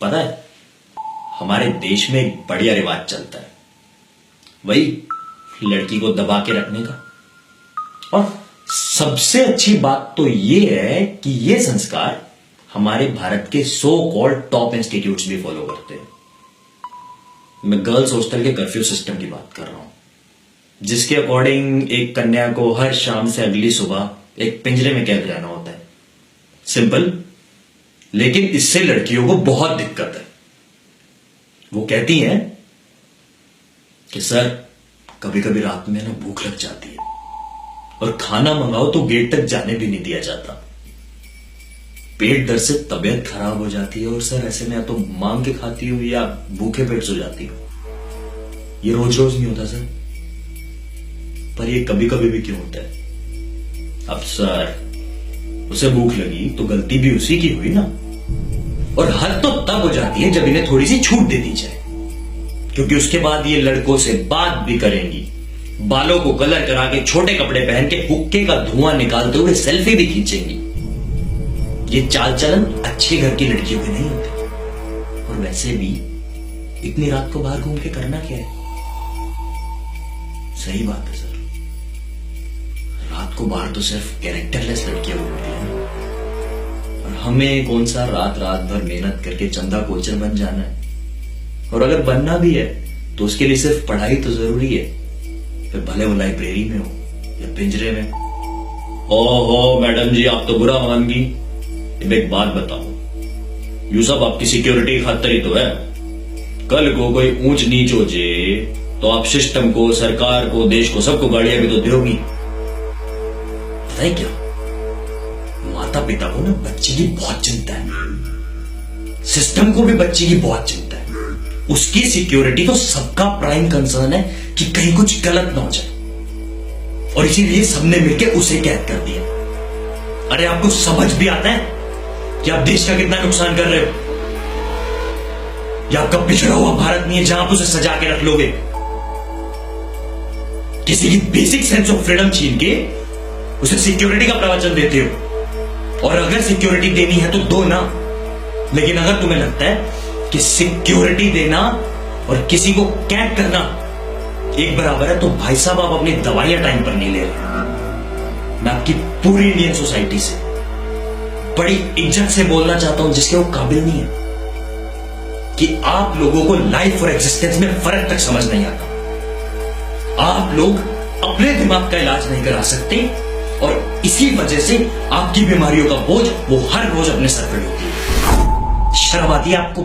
पता है, हमारे देश में एक बढ़िया रिवाज चलता है, वही लड़की को दबा के रखने का। और सबसे अच्छी बात तो यह है कि यह संस्कार हमारे भारत के सो कॉल्ड टॉप इंस्टीट्यूट्स भी फॉलो करते हैं। मैं गर्ल्स हॉस्टल के कर्फ्यू सिस्टम की बात कर रहा हूं, जिसके अकॉर्डिंग एक कन्या को हर शाम से अगली सुबह एक पिंजरे में कैद रहना होता है। सिंपल, लेकिन इससे लड़कियों को बहुत दिक्कत है। वो कहती हैं कि सर, कभी कभी रात में ना भूख लग जाती है और खाना मंगाओ तो गेट तक जाने भी नहीं दिया जाता। पेट दर्द से तबीयत खराब हो जाती है और सर ऐसे में या तो मांग के खाती हूं या भूखे पेट सो जाती हूं। ये रोज रोज नहीं होता सर, पर ये कभी कभी भी क्यों होता है? अब सर, उसे भूख लगी तो गलती भी उसी की हुई ना। और हद तो तब हो जाती है जब इन्हें थोड़ी सी छूट दे दी जाए, क्योंकि उसके बाद ये लड़कों से बात भी करेंगी, बालों को कलर करा के छोटे कपड़े पहन के हुक्के का धुआं निकालते हुए सेल्फी भी खींचेंगी। ये चाल चलन अच्छे घर की लड़कियों के नहीं होते। और वैसे भी इतनी रात को बाहर घूम के करना क्या है? सही बात है सर, रात को बाहर तो सिर्फ कैरेक्टरलेस लड़कियां घूमती हैं, और हमें कौन सा रात रात भर मेहनत करके चंदा कोचर बन जाना है। और अगर बनना भी है तो उसके लिए सिर्फ पढ़ाई तो जरूरी है, फिर भले वो लाइब्रेरी में हो या पिंजरे में। ओहो मैडम जी, आप तो बुरा मान गई। एक बात बताओ, यू सब आपकी सिक्योरिटी की खातिर ही तो है। कल को कोई ऊंच नीच हो जाए तो आप सिस्टम को, सरकार को, देश को, सबको गाड़ियां भी तो दोगी। पता है क्या, माता पिता को ना बच्चे की बहुत चिंता है, सिस्टम को भी बच्चे की बहुत चिंता है। उसकी सिक्योरिटी तो सबका प्राइम कंसर्न है कि कहीं कुछ गलत ना हो जाए, और इसीलिए सबने मिलकर उसे कैद कर दिया। अरे आपको समझ भी आता है कि आप देश का कितना नुकसान कर रहे हो? या आपका पिछड़ा हुआ भारत नहीं है जहां आप उसे सजा के रख लोगे? किसी की बेसिक सेंस ऑफ फ्रीडम छीन के उसे सिक्योरिटी का प्रवचन देते हो। और अगर सिक्योरिटी देनी है तो दो ना, लेकिन अगर तुम्हें लगता है कि सिक्योरिटी देना और किसी को कैद करना एक बराबर है, तो भाई साहब आप अपनी दवाइयां टाइम पर नहीं ले रहे। मैं आपकी पूरी इंडियन सोसाइटी से बड़ी इज्जत से बोलना चाहता हूं, जिसके वो काबिल नहीं है, कि आप लोगों को लाइफ और एग्जिस्टेंस में फर्क तक समझ नहीं आता। आप लोग अपने दिमाग का इलाज नहीं करा सकते, और इसी वजह से आपकी बीमारियों का बोझ वो हर रोज अपने सर पर ढोती है। शर्म आती है आपको?